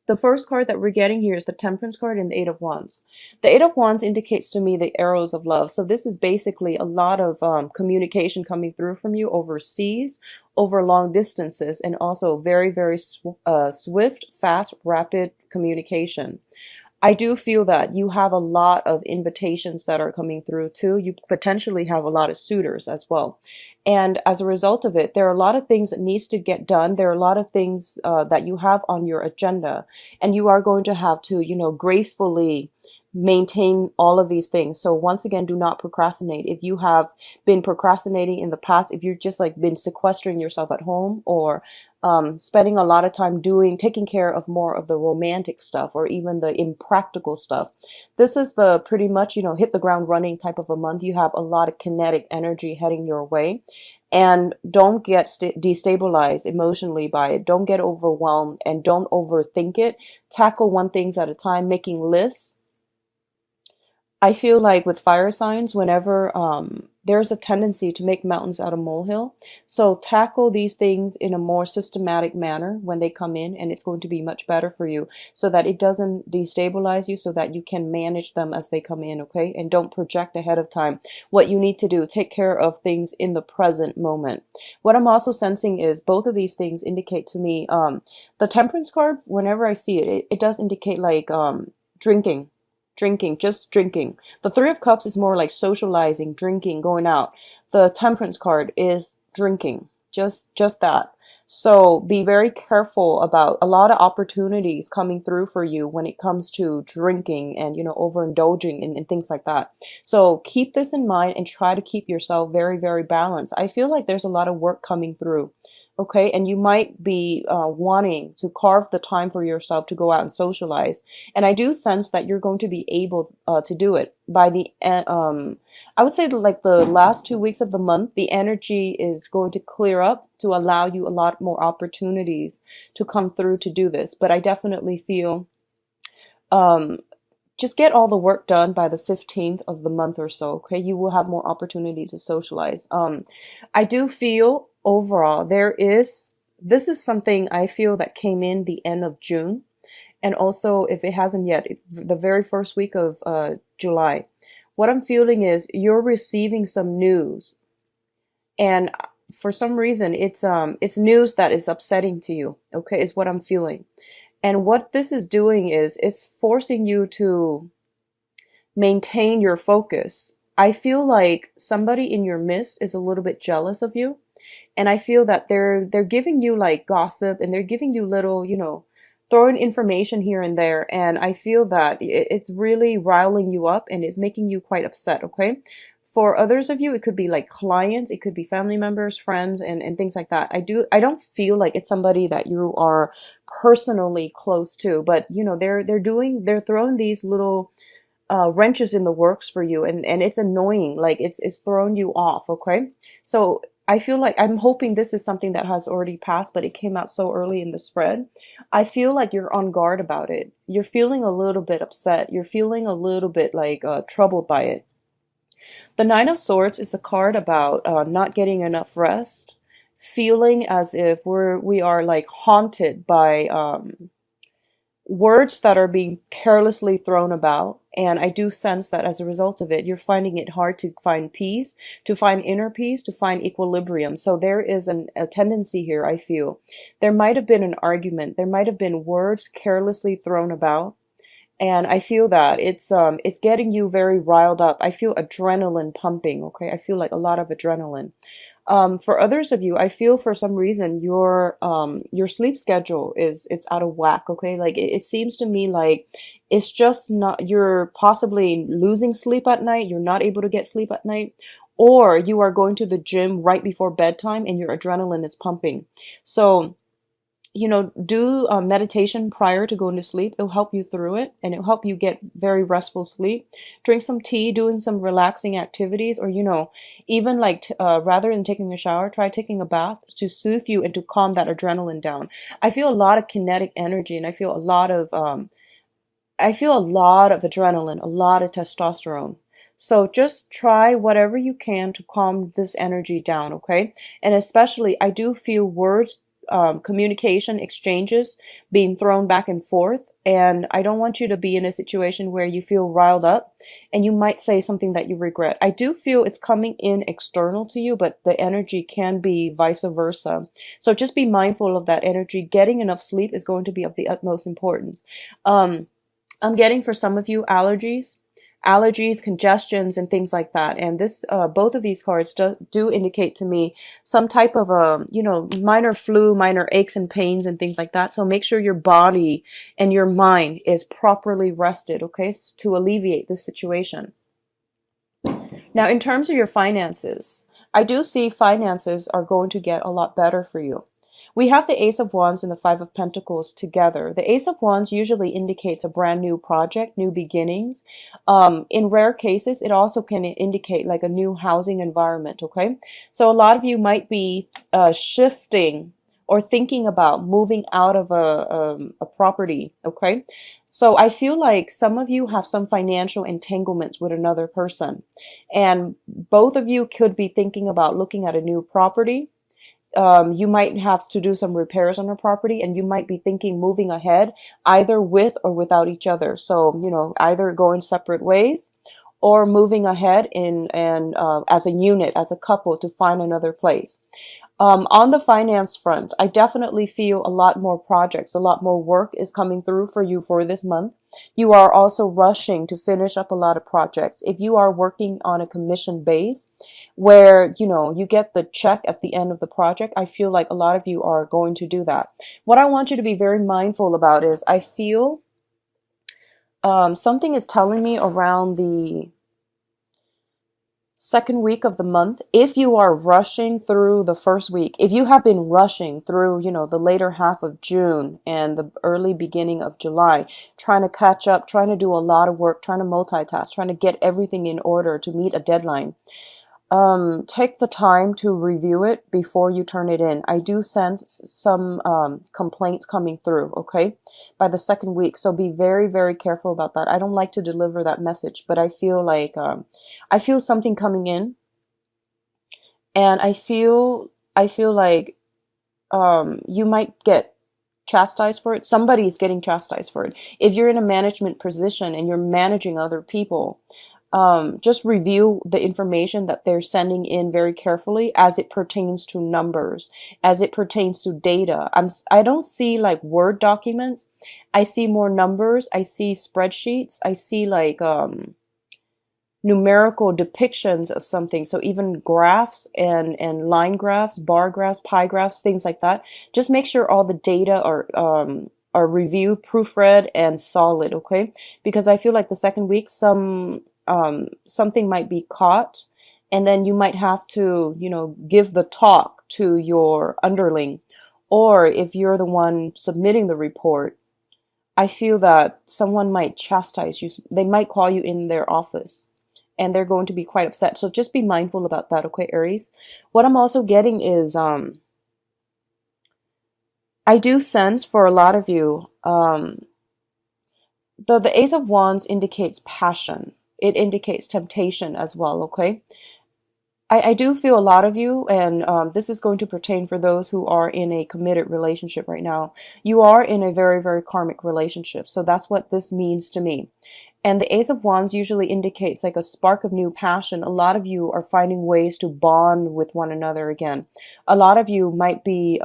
The first card that we're getting here is the Temperance card and the Eight of Wands. The Eight of Wands indicates to me the arrows of love. So this is basically a lot of communication coming through from you overseas, over long distances, and also very, very swift, fast, rapid communication. I do feel that you have a lot of invitations that are coming through too. You potentially have a lot of suitors as well. And as a result of it, there are a lot of things that needs to get done. There are a lot of things that you have on your agenda, and you are going to have to, gracefully maintain all of these things. So once again, do not procrastinate. If you have been procrastinating in the past, if you've just like been sequestering yourself at home, or spending a lot of time taking care of more of the romantic stuff or even the impractical stuff, this is the pretty much, hit the ground running type of a month. You have a lot of kinetic energy heading your way. And don't get destabilized emotionally by it. Don't get overwhelmed and don't overthink it. Tackle one things at a time, making lists. I feel like with fire signs, whenever there's a tendency to make mountains out of molehill. So tackle these things in a more systematic manner when they come in, and it's going to be much better for you so that it doesn't destabilize you, so that you can manage them as they come in, okay? And don't project ahead of time what you need to do. Take care of things in the present moment. What I'm also sensing is both of these things indicate to me, the Temperance card, whenever I see it, it does indicate like drinking. Just drinking. The Three of Cups is more like socializing, drinking, going out. The Temperance card is drinking, just that. So be very careful about a lot of opportunities coming through for you when it comes to drinking and, overindulging and things like that. So keep this in mind and try to keep yourself very, very balanced. I feel like there's a lot of work coming through. Okay, and you might be wanting to carve the time for yourself to go out and socialize. And I do sense that you're going to be able to do it by I would say like the last 2 weeks of the month, the energy is going to clear up to allow you a lot more opportunities to come through to do this. But I definitely feel just get all the work done by the 15th of the month or so. Okay, you will have more opportunity to socialize. I do feel overall this is something I feel that came in the end of June, and also if it hasn't yet, the very first week of July. What I'm feeling is you're receiving some news, and for some reason it's news that is upsetting to you, okay, is what I'm feeling. And what this is doing is it's forcing you to maintain your focus. I feel like somebody in your midst is a little bit jealous of you. And I feel that they're giving you like gossip, and they're giving you little, throwing information here and there. And I feel that it's really riling you up and it's making you quite upset, okay? For others of you, it could be like clients, it could be family members, friends, and things like that. I don't feel like it's somebody that you are personally close to, but they're throwing these little wrenches in the works for you, and it's annoying, like it's throwing you off, okay? So I feel like I'm hoping this is something that has already passed, but it came out so early in the spread. I feel like you're on guard about it. You're feeling a little bit upset. You're feeling a little bit like troubled by it. The Nine of Swords is a card about not getting enough rest, feeling as if we are like haunted by words that are being carelessly thrown about. And I do sense that as a result of it, you're finding it hard to find peace, to find inner peace, to find equilibrium. So there is a tendency here, I feel. There might have been an argument. There might have been words carelessly thrown about. And I feel that it's getting you very riled up. I feel adrenaline pumping, okay? I feel like a lot of adrenaline. For others of you, I feel for some reason your sleep schedule it's out of whack, okay? Like it seems to me like it's just not, you're possibly losing sleep at night, you're not able to get sleep at night, or you are going to the gym right before bedtime and your adrenaline is pumping. So do meditation prior to going to sleep. It'll help you through it, and it'll help you get very restful sleep. Drink some tea, doing some relaxing activities, or, even like rather than taking a shower, try taking a bath to soothe you and to calm that adrenaline down. I feel a lot of kinetic energy, and I feel a lot of adrenaline, a lot of testosterone. So just try whatever you can to calm this energy down, okay? And especially, I do feel words communication exchanges being thrown back and forth. And I don't want you to be in a situation where you feel riled up and you might say something that you regret. I do feel it's coming in external to you, but the energy can be vice versa. So just be mindful of that energy. Getting enough sleep is going to be of the utmost importance. I'm getting for some of you allergies, congestions, and things like that. And this, both of these cards do indicate to me some type of minor flu, minor aches and pains and things like that. So make sure your body and your mind is properly rested, okay, to alleviate this situation. Now, in terms of your finances, I do see finances are going to get a lot better for you. We have the Ace of Wands and the Five of Pentacles together. The Ace of Wands usually indicates a brand new project, new beginnings. In rare cases, it also can indicate like a new housing environment, okay? So a lot of you might be shifting or thinking about moving out of a property, okay? So I feel like some of you have some financial entanglements with another person. And both of you could be thinking about looking at a new property. You might have to do some repairs on a property, and you might be thinking moving ahead either with or without each other. So, either going separate ways or moving ahead as a unit, as a couple, to find another place. On the finance front, I definitely feel a lot more projects, a lot more work is coming through for you for this month. You are also rushing to finish up a lot of projects. If you are working on a commission base where, you get the check at the end of the project, I feel like a lot of you are going to do that. What I want you to be very mindful about is I feel something is telling me around the second week of the month, if you are rushing through the first week, if you have been rushing through, the later half of June and the early beginning of July, trying to catch up, trying to do a lot of work, trying to multitask, trying to get everything in order to meet a deadline, take the time to review it before you turn it in. I do sense some complaints coming through, okay, by the second week. So be very, very careful about that. I don't like to deliver that message, but I feel like I feel something coming in, and I feel like you might get chastised for it. Somebody is getting chastised for it. If you're in a management position and you're managing other people, just review the information that they're sending in very carefully as it pertains to numbers, as it pertains to data. I don't see like Word documents. I see more numbers. I see spreadsheets. I see like numerical depictions of something. So even graphs and line graphs, bar graphs, pie graphs, things like that. Just make sure all the data are reviewed, proofread, and solid, okay? Because I feel like the second week, something might be caught, and then you might have to, give the talk to your underling. Or if you're the one submitting the report, I feel that someone might chastise you. They might call you in their office, and they're going to be quite upset. So just be mindful about that, okay, Aries? What I'm also getting is, I do sense for a lot of you, the Ace of Wands indicates passion. It indicates temptation as well, okay? I do feel a lot of you, and this is going to pertain for those who are in a committed relationship right now. You are in a very, very karmic relationship. So that's what this means to me. And the Ace of Wands usually indicates like a spark of new passion. A lot of you are finding ways to bond with one another again. A lot of you might be,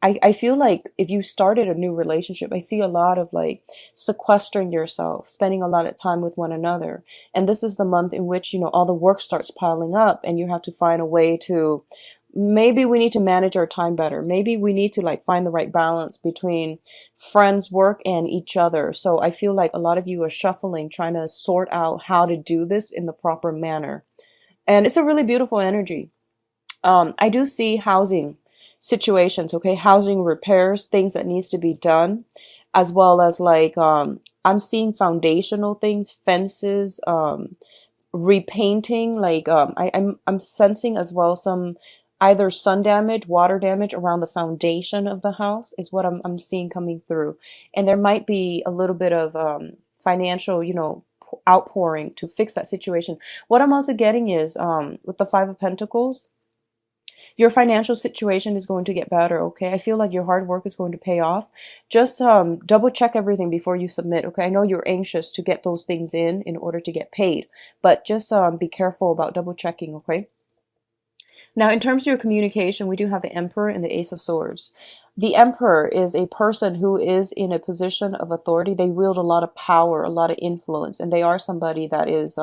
I feel like if you started a new relationship, I see a lot of like sequestering yourself, spending a lot of time with one another. And this is the month in which, all the work starts piling up and you have to find a way to, maybe we need to manage our time better. Maybe we need to like find the right balance between friends, work, and each other. So I feel like a lot of you are shuffling, trying to sort out how to do this in the proper manner. And it's a really beautiful energy. I do see housing situations, okay? Housing repairs, things that needs to be done, as well as like, I'm seeing foundational things, fences, repainting, like, I'm sensing as well some either sun damage, water damage around the foundation of the house is what I'm seeing coming through. And there might be a little bit of financial, outpouring to fix that situation. What I'm also getting is with the Five of Pentacles, Your financial situation is going to get better, okay? I feel like your hard work is going to pay off. Just double check everything before you submit, okay? I know you're anxious to get those things in order to get paid, but just be careful about double checking, okay? Now, in terms of your communication, we do have the Emperor and the Ace of Swords. The Emperor is a person who is in a position of authority. They wield a lot of power, a lot of influence, and they are somebody that is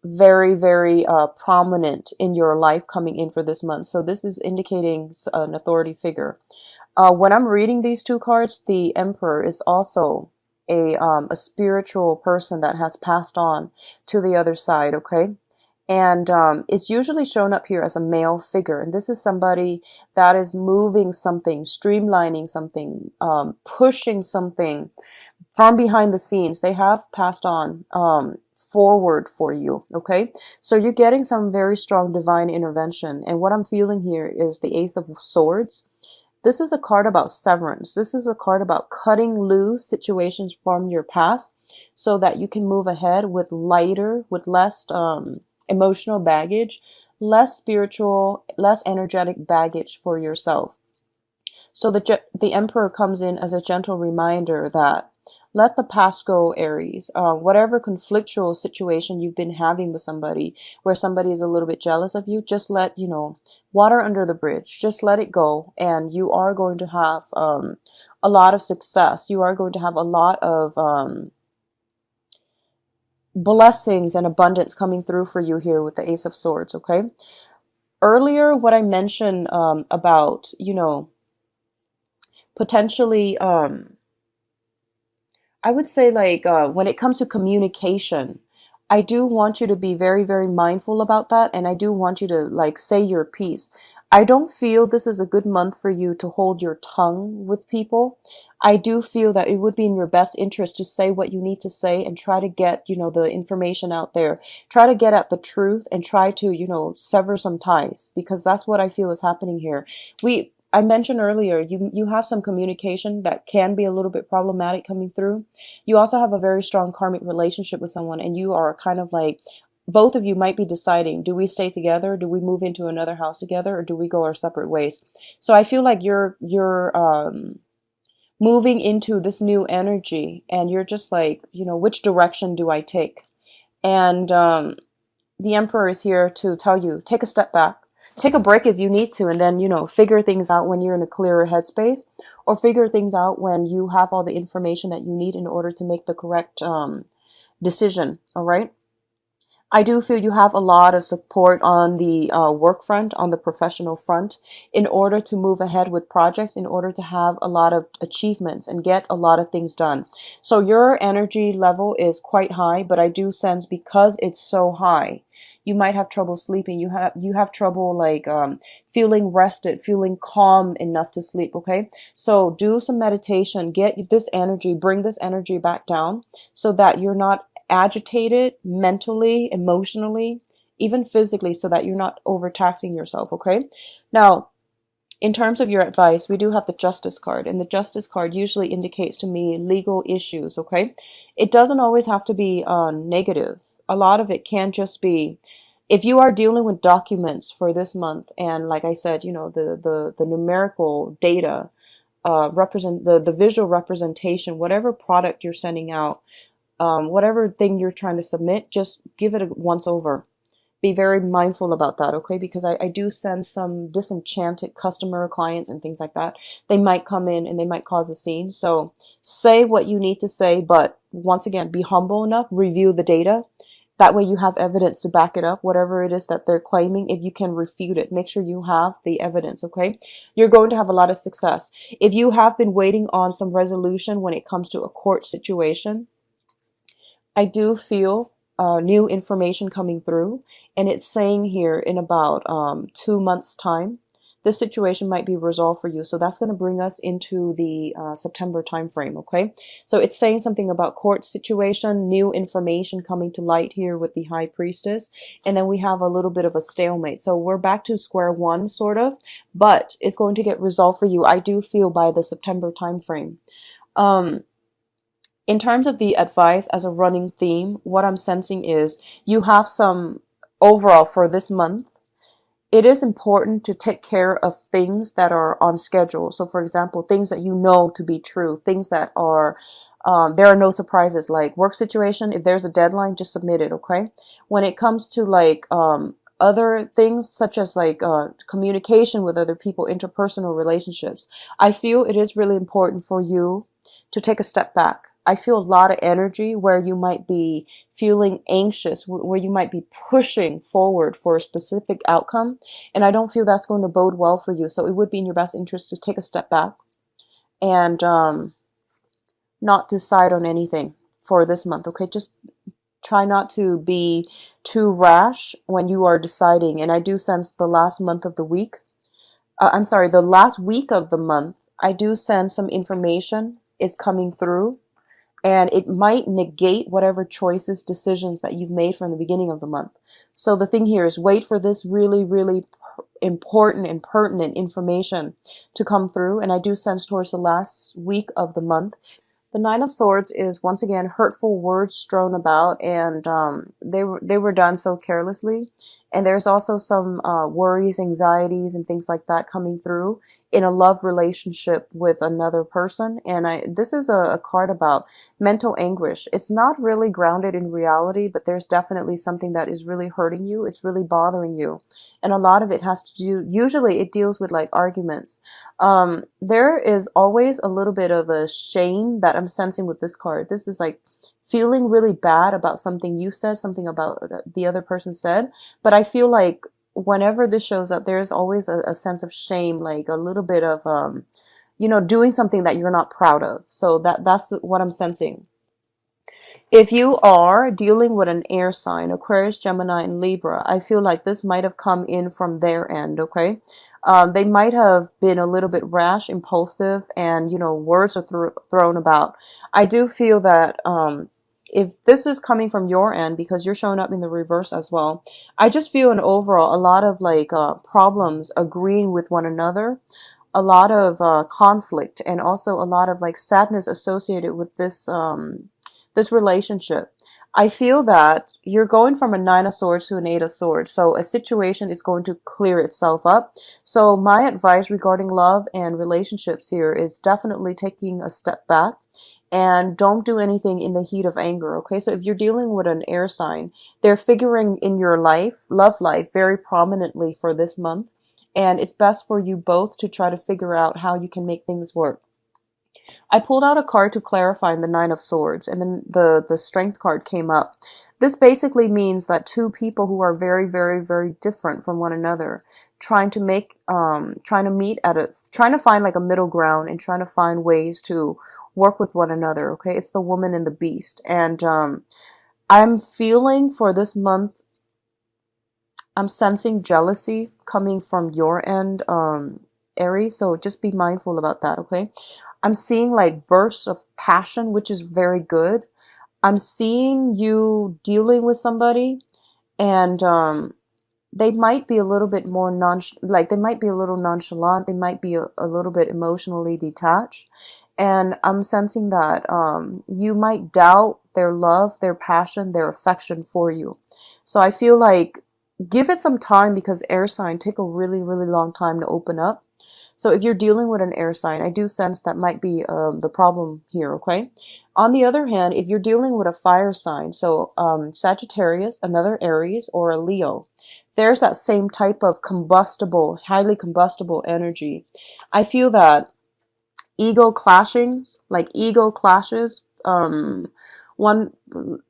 very, very prominent in your life coming in for this month. So this is indicating an authority figure. When I'm reading these two cards, the Emperor is also a spiritual person that has passed on to the other side, okay? And it's usually shown up here as a male figure. And this is somebody that is moving something, streamlining something, pushing something from behind the scenes. They have passed on forward for you, okay? So you're getting some very strong divine intervention. And what I'm feeling here is the Ace of Swords. This is a card about severance. This is a card about cutting loose situations from your past so that you can move ahead with lighter, with less emotional baggage, less spiritual, less energetic baggage for yourself. So the Emperor comes in as a gentle reminder that let the past go, Aries. Whatever conflictual situation you've been having with somebody, where somebody is a little bit jealous of you, just let, water under the bridge. Just let it go, and you are going to have a lot of success. You are going to have a lot of blessings and abundance coming through for you here with the Ace of Swords, okay? Earlier, what I mentioned about, potentially, I would say like when it comes to communication, I do want you to be very, very mindful about that. And I do want you to like say your piece. I don't feel this is a good month for you to hold your tongue with people. I do feel that it would be in your best interest to say what you need to say and try to get, the information out there. Try to get at the truth and try to, sever some ties, because that's what I feel is happening here. I mentioned earlier, you have some communication that can be a little bit problematic coming through. You also have a very strong karmic relationship with someone, and you are kind of like, both of you might be deciding, do we stay together? Do we move into another house together? Or do we go our separate ways? So I feel like you're moving into this new energy, and you're just like, which direction do I take? And the Emperor is here to tell you, take a step back. Take a break if you need to, and then, figure things out when you're in a clearer headspace, or figure things out when you have all the information that you need in order to make the correct decision, all right? I do feel you have a lot of support on the work front, on the professional front, in order to move ahead with projects, in order to have a lot of achievements and get a lot of things done. So your energy level is quite high, but I do sense because it's so high, you might have trouble sleeping. You have trouble like feeling rested, feeling calm enough to sleep, okay? So do some meditation, get this energy, bring this energy back down so that you're not agitated mentally, emotionally, even physically, so that you're not overtaxing yourself, okay? Now, in terms of your advice, we do have the Justice card, and the Justice card usually indicates to me legal issues, okay? It doesn't always have to be negative. A lot of it can just be, if you are dealing with documents for this month, and like I said, the numerical data represent the visual representation, whatever product you're sending out, whatever thing you're trying to submit, just give it a once over. Be very mindful about that, okay? Because I do sense some disenchanted customer clients and things like that. They might come in and they might cause a scene. So say what you need to say, but once again, be humble enough, review the data. That way you have evidence to back it up, whatever it is that they're claiming. If you can refute it, make sure you have the evidence, okay? You're going to have a lot of success. If you have been waiting on some resolution when it comes to a court situation, I do feel new information coming through, and it's saying here in about 2 months' time, this situation might be resolved for you. So that's going to bring us into the September timeframe, okay? So it's saying something about court situation, new information coming to light here with the High Priestess, and then we have a little bit of a stalemate. So we're back to square one, sort of, but it's going to get resolved for you, I do feel, by the September timeframe. In terms of the advice as a running theme, what I'm sensing is you have some overall for this month. it is important to take care of things that are on schedule. So for example, things that you know to be true, things that are, there are no surprises, like work situation. If there's a deadline, just submit it. Okay. When it comes to like, other things such as like, communication with other people, interpersonal relationships, I feel it is really important for you to take a step back. I feel a lot of energy where you might be feeling anxious, where you might be pushing forward for a specific outcome. And I don't feel that's going to bode well for you. So it would be in your best interest to take a step back and not decide on anything for this month. Okay, just try not to be too rash when you are deciding. And I do sense the last month of the week, I'm sorry, the last week of the month, I do sense some information is coming through, and it might negate whatever choices, decisions that you've made from the beginning of the month. So the thing here is wait for this really, really important and pertinent information to come through. And I do sense towards the last week of the month. The Nine of Swords is once again hurtful words strewn about, and they were done so carelessly. And there's also some worries, anxieties, and things like that coming through in a love relationship with another person. And this is a card about mental anguish. It's not really grounded in reality, but there's definitely something that is really hurting you. It's really bothering you. And a lot of it has to do, usually it deals with like arguments. There is always a little bit of a shame that I'm sensing with this card. This is like feeling really bad about something you said, something about the other person said. But I feel like whenever this shows up, there's always a sense of shame, like a little bit of, doing something that you're not proud of. So that's what I'm sensing. If you are dealing with an air sign, Aquarius, Gemini, and Libra, I feel like this might have come in from their end, okay? They might have been a little bit rash, impulsive, and, words are thrown about. I do feel that if this is coming from your end, because you're showing up in the reverse as well, I just feel an overall, a lot of like problems agreeing with one another, a lot of conflict, and also a lot of like sadness associated with this relationship. I feel that you're going from a Nine of Swords to an Eight of Swords. So a situation is going to clear itself up. So my advice regarding love and relationships here is definitely taking a step back and don't do anything in the heat of anger. Okay. So if you're dealing with an air sign, they're figuring in your life, love life, very prominently for this month. And it's best for you both to try to figure out how you can make things work. I pulled out a card to clarify in the Nine of Swords, and then the Strength card came up. This basically means that two people who are very, very, very different from one another, trying to find like a middle ground and trying to find ways to work with one another. Okay, it's the woman and the beast, and I'm feeling for this month, I'm sensing jealousy coming from your end, Aries. So just be mindful about that. Okay. I'm seeing like bursts of passion, which is very good. I'm seeing you dealing with somebody, and they might be a little bit more they might be a little nonchalant. They might be a little bit emotionally detached. And I'm sensing that you might doubt their love, their passion, their affection for you. So I feel like give it some time, because air sign take a really, really long time to open up. So if you're dealing with an air sign, I do sense that might be the problem here, okay? On the other hand, if you're dealing with a fire sign, so Sagittarius, another Aries, or a Leo, there's that same type of combustible, highly combustible energy. I feel that ego clashes,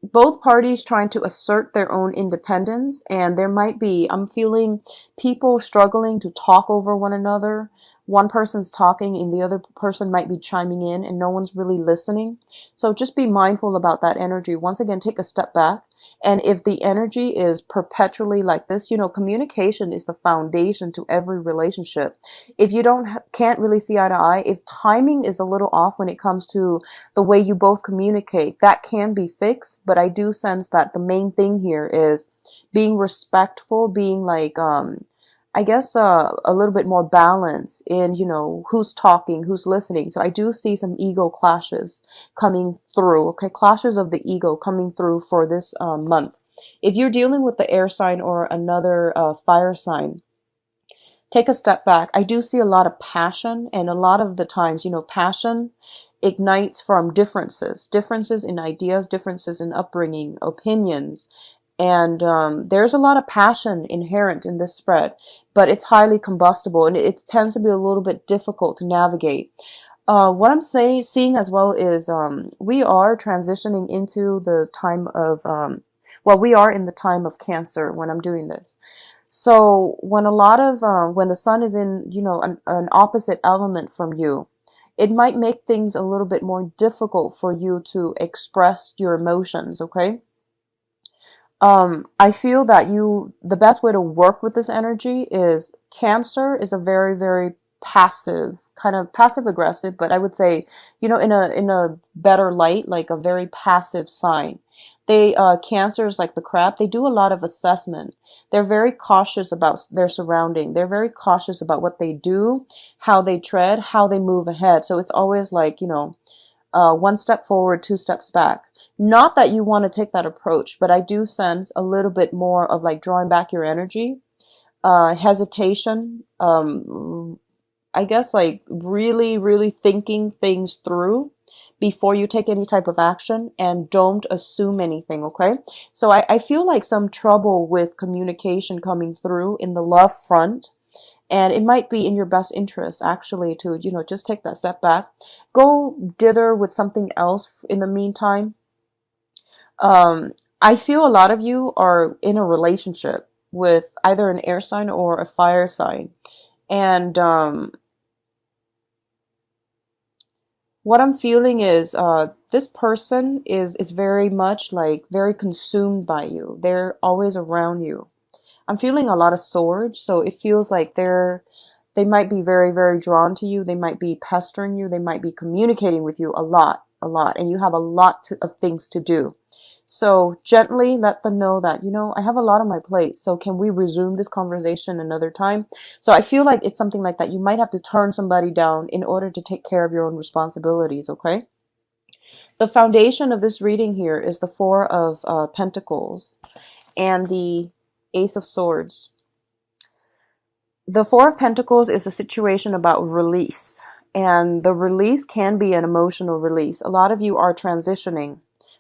both parties trying to assert their own independence, and there might be, I'm feeling people struggling to talk over one another. One person's talking and the other person might be chiming in, and no one's really listening. So just be mindful about that energy. Once again, take a step back. And if the energy is perpetually like this, communication is the foundation to every relationship. If you can't really see eye to eye, if timing is a little off when it comes to the way you both communicate, that can be fixed. But I do sense that the main thing here is being respectful, being like, I guess a little bit more balance in, who's talking, who's listening. So I do see some ego clashes coming through, okay? Clashes of the ego coming through for this month. If you're dealing with the air sign or another fire sign, Take a step back. I do see a lot of passion, and a lot of the times, you know, passion ignites from differences in ideas, differences in upbringing, opinions. And there's a lot of passion inherent in this spread, but it's highly combustible and it tends to be a little bit difficult to navigate. What I'm seeing as well is we are transitioning into the time of, well, we are in the time of Cancer when I'm doing this. So when a lot of, when the sun is in, you know, an opposite element from you, it might make things a little bit more difficult for you to express your emotions, okay? I feel that the best way to work with this energy is Cancer is a very, very passive, kind of passive aggressive, but I would say, you know, in a better light, like a very passive sign. They, Cancer is like the crab. They do a lot of assessment. They're very cautious about their surrounding. They're very cautious about what they do, how they tread, how they move ahead. So it's always like, you know, one step forward, two steps back. Not that you want to take that approach, but I do sense a little bit more of like drawing back your energy, hesitation, I guess like really, really thinking things through before you take any type of action, and don't assume anything, okay? So I feel like some trouble with communication coming through in the love front. And it might be in your best interest actually to, you know, just take that step back. Go dither with something else in the meantime. I feel a lot of you are in a relationship with either an air sign or a fire sign. And what I'm feeling is this person is very much like very consumed by you. They're always around you. I'm feeling a lot of swords, so it feels like they might be very, very drawn to you. They might be pestering you. They might be communicating with you a lot, and you have a lot of things to do. So gently let them know that, you know, I have a lot on my plate. So can we resume this conversation another time? So I feel like it's something like that. You might have to turn somebody down in order to take care of your own responsibilities, okay? The foundation of this reading here is the Four of Pentacles and the Ace of Swords. The Four of Pentacles is a situation about release, and the release can be an emotional release. A lot of you are transitioning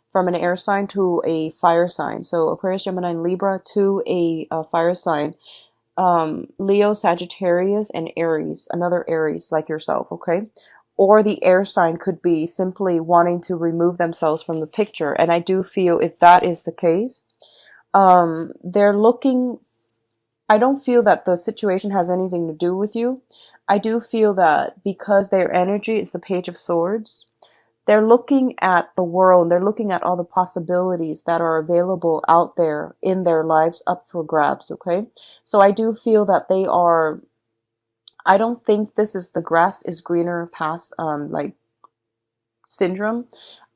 from an air sign to a fire sign. So Aquarius, Gemini, and Libra to a fire sign. Leo, Sagittarius, and Aries, another Aries like yourself, okay? Or the air sign could be simply wanting to remove themselves from the picture. And I do feel if that is the case, they're looking, I don't feel that the situation has anything to do with you. I do feel that because their energy is the Page of Swords, they're looking at the world, they're looking at all the possibilities that are available out there in their lives up for grabs, okay? So I do feel that they are, I don't think this is the grass is greener past, like syndrome.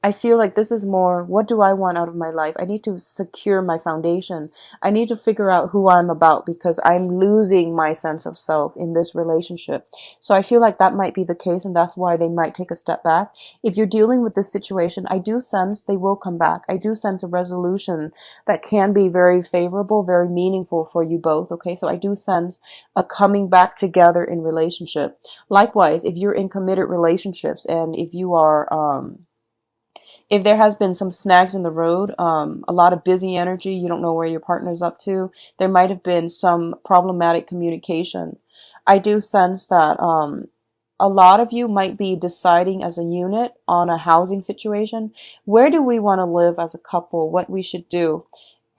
I feel like this is more, what do I want out of my life? I need to secure my foundation. I need to figure out who I'm about because I'm losing my sense of self in this relationship. So I feel like that might be the case, and that's why they might take a step back. If you're dealing with this situation, I do sense they will come back. I do sense a resolution that can be very favorable, very meaningful for you both. Okay, so I do sense a coming back together in relationship. Likewise, if you're in committed relationships and if you are, if there has been some snags in the road, a lot of busy energy, you don't know where your partner's up to, there might have been some problematic communication. I do sense that a lot of you might be deciding as a unit on a housing situation. Where do we want to live as a couple? What we should do?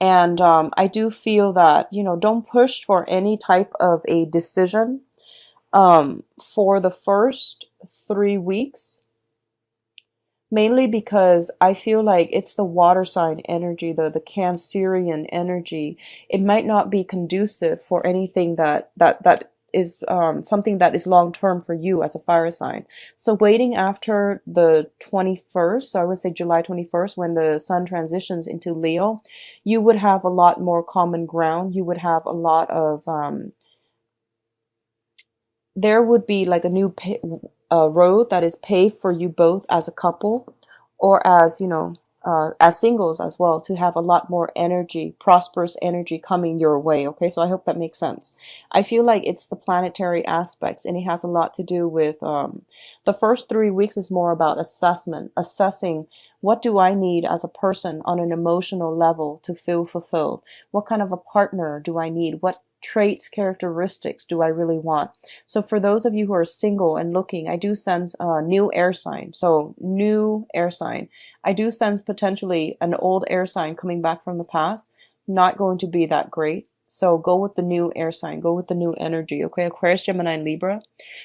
And I do feel that, you know, don't push for any type of a decision for the first 3 weeks. Mainly because I feel like it's the water sign energy, the Cancerian energy. It might not be conducive for anything that is something that is long term for you as a fire sign. So waiting after the 21st, so I would say July 21st, when the sun transitions into Leo, you would have a lot more common ground. You would have a lot of there would be like a road that is paved for you both as a couple, or as, you know, as singles as well, to have a lot more energy, prosperous energy coming your way. Okay, so I hope that makes sense. I feel like it's the planetary aspects, and it has a lot to do with the first 3 weeks is more about assessing what do I need as a person on an emotional level to feel fulfilled. What kind of a partner do I need? What traits, characteristics do I really want? So for those of you who are single and looking, I do sense a new air sign. So new air sign. I do sense potentially an old air sign coming back from the past. Not going to be that great. So go with the new air sign. Go with the new energy. Okay, Aquarius, Gemini, and Libra.